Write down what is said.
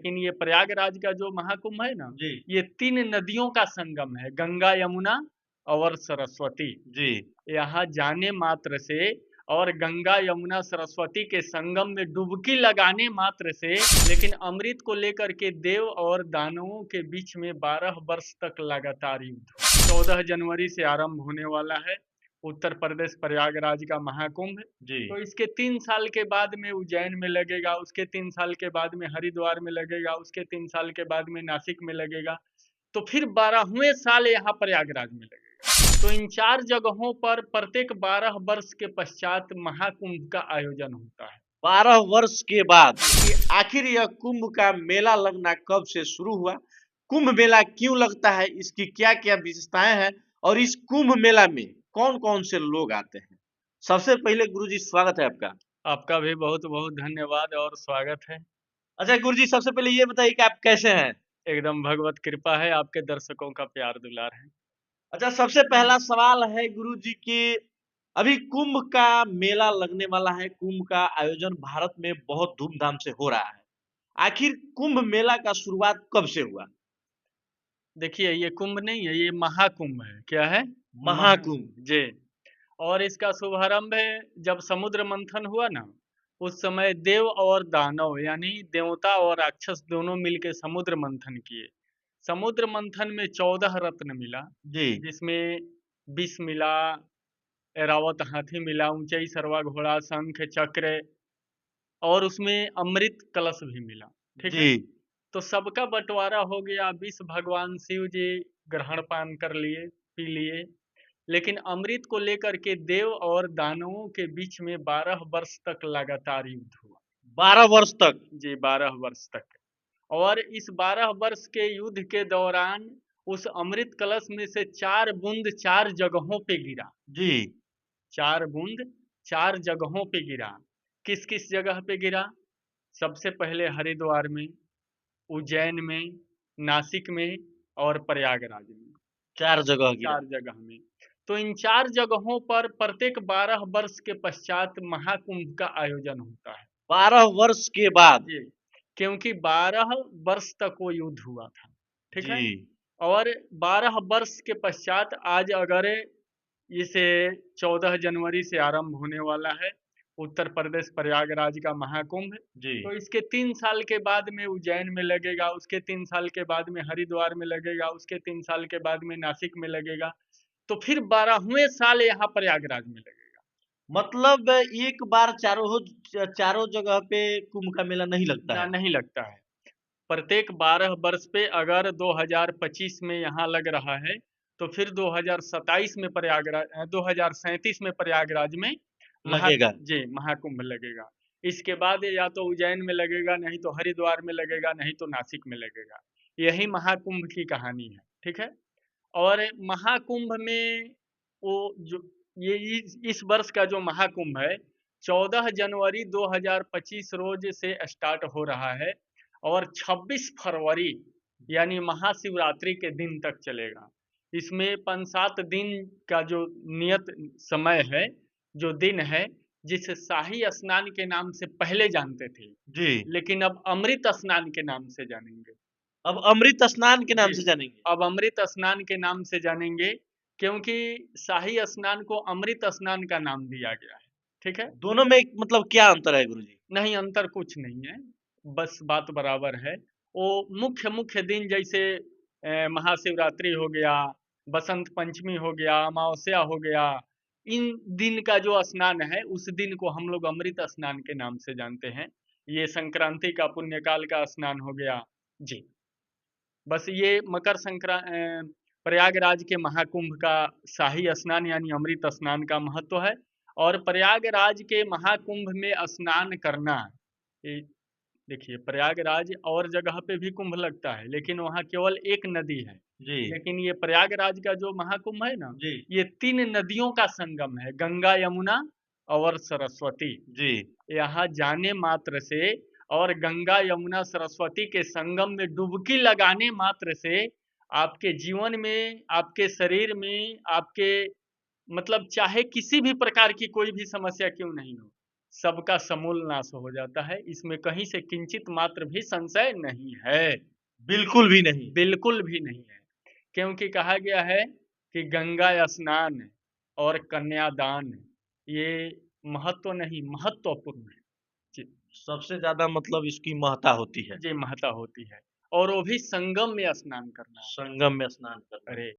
लेकिन ये प्रयागराज का जो महाकुंभ है ना, जी ये 3 नदियों का संगम है, गंगा, यमुना और सरस्वती। जी यहाँ जाने मात्र से और गंगा, यमुना, सरस्वती के संगम में डुबकी लगाने मात्र से, लेकिन अमृत को लेकर के देव और दानवों के बीच में 12 वर्ष तक लगातार युद्ध हुआ। 14 जनवरी से आरंभ होने वाला है उत्तर प्रदेश प्रयागराज का महाकुंभ। जी तो इसके 3 साल के बाद में उज्जैन में लगेगा, उसके 3 साल के बाद में हरिद्वार में लगेगा, उसके 3 साल के बाद में नासिक में लगेगा, तो फिर 12वें साल यहाँ प्रयागराज में लगेगा। तो इन 4 जगहों पर प्रत्येक 12 वर्ष के पश्चात महाकुंभ का आयोजन होता है। 12 वर्ष के बाद कि आखिर यह कुंभ का मेला लगना कब से शुरू हुआ, कुंभ मेला क्यों लगता है, इसकी क्या क्या विशेषताएं हैं और इस कुंभ मेला में कौन कौन से लोग आते हैं। सबसे पहले गुरुजी स्वागत है आपका। आपका भी बहुत-बहुत धन्यवाद और स्वागत है। अच्छा गुरुजी, सबसे पहले ये बताइए कि आप कैसे हैं। एकदम भगवत कृपा है, आपके दर्शकों का प्यार दुलार है। अच्छा, सबसे पहला सवाल है गुरुजी कि अभी कुंभ का मेला लगने वाला है, कुंभ का आयोजन भारत में बहुत धूमधाम से हो रहा है। आखिर कुंभ मेला का शुरुआत कब से हुआ। देखिए, ये कुंभ नहीं है, ये महाकुंभ है। क्या है? महाकुंभ। जी। और इसका शुभारंभ है जब समुद्र मंथन हुआ ना, उस समय देव और दानव यानी देवता और राक्षस दोनों मिलके समुद्र मंथन किए। समुद्र मंथन में 14 रत्न मिला, जी जिसमें विष मिला, ऐरावत हाथी मिला, ऊंचाई सरवा घोड़ा, शंख, चक्र और उसमें अमृत कलश भी मिला। ठीक जी है? तो सबका बंटवारा हो गया, विष भगवान शिव जी ग्रहण पान कर लिए, पी लिए। लेकिन अमृत को लेकर के देव और दानवों के बीच में 12 वर्ष तक लगातार युद्ध हुआ। 12 वर्ष तक। जी, 12 वर्ष तक। और इस 12 वर्ष के युद्ध के दौरान उस अमृत कलश में से 4 बूंद 4 जगहों पे गिरा। जी 4 बूंद 4 जगहों पे गिरा। किस-किस जगह पे गिरा? सबसे पहले हरिद्वार में, उज्जैन में, नासिक में और प्रयागराज में। 4 जगह गिरा। 4 जगह में। तो इन 4 जगहों पर प्रत्येक 12 वर्ष के पश्चात महाकुंभ का आयोजन होता है। 12 वर्ष के बाद। जी, क्योंकि 12 वर्ष तक वो युद्ध हुआ था, ठीक है? जी और 12 वर्ष के पश्चात आज अगर इसे 14 जनवरी से आरंभ होने वाला है उत्तर प्रदेश प्रयागराज का महाकुंभ। जी तो इसके 3 साल के बाद में उज्जैन में लगेगा, उसके 3 साल के बाद में हरिद्वार में लगेगा, उसके 3 साल के बाद में नासिक में लगेगा, तो फिर 12वें साल यहाँ प्रयागराज में लगेगा। मतलब एक बार चारों जगह पे कुंभ का मेला नहीं लगता ना है। नहीं लगता है। प्रत्येक 12 वर्ष पे अगर 2025 में यहाँ लग रहा है, तो फिर 2027 में 2037 में प्रयागराज में लगेगा। महाकुंभ लगेगा। इसके बाद या तो उज्जैन में लगेगा, नहीं तो हरिद्वार में लगेगा, नहीं तो नासिक में लगेगा। यही महाकुंभ की कहानी है, ठीक है? और महाकुंभ में वो जो ये इस वर्ष का जो महाकुंभ है, 14 जनवरी 2025 रोज से स्टार्ट हो रहा है और 26 फरवरी यानी महाशिवरात्रि के दिन तक चलेगा। इसमें 5-7 दिन का जो नियत समय है, जो दिन है, जिसे शाही स्नान के नाम से पहले जानते थे, जी लेकिन अब अमृत स्नान के नाम से जानेंगे। अब अमृत स्नान के नाम जी, से जानेंगे। अब अमृत स्नान के नाम से जानेंगे, क्योंकि शाही स्नान को अमृत स्नान का नाम दिया गया है, ठीक है? दोनों में मतलब क्या अंतर है गुरुजी। नहीं, अंतर कुछ नहीं है, बस बात बराबर है। वो मुख्य-मुख्य दिन जैसे महाशिवरात्रि हो गया, बसंत पंचमी हो गया, अमावस्या हो गया, इन दिन का जो स्नान है, उस दिन को हम लोग अमृत स्नान के नाम से जानते हैं। ये संक्रांति का पुण्यकाल का स्नान हो गया। जी। बस ये प्रयागराज के महाकुंभ का शाही स्नान यानी अमृत स्नान का महत्व है। और प्रयागराज के महाकुंभ में स्नान करना, ये देखिए, प्रयागराज और जगह पे भी कुंभ लगता है, लेकिन वहाँ केवल एक नदी है। जी लेकिन ये प्रयागराज का जो महाकुंभ है ना, जी ये 3 नदियों का संगम है, गंगा, यमुना और सरस्वती। जी यहाँ जाने मात्र से और गंगा, यमुना, सरस्वती के संगम में डुबकी लगाने मात्र से आपके जीवन में, आपके शरीर में, आपके मतलब चाहे किसी भी प्रकार की कोई भी समस्या क्यों नहीं हो, सबका समूल नाश हो जाता है। इसमें कहीं से किंचित मात्र भी संशय नहीं है, बिल्कुल भी नहीं। बिल्कुल भी नहीं है। क्योंकि कहा गया है कि गंगा स्नान और कन्यादान ये महत्व नहीं, महत्वपूर्ण है। जी, सबसे ज्यादा मतलब इसकी महत्ता होती है, जी महत्ता होती है। और वो भी संगम में स्नान करना। संगम में स्नान करना। अरे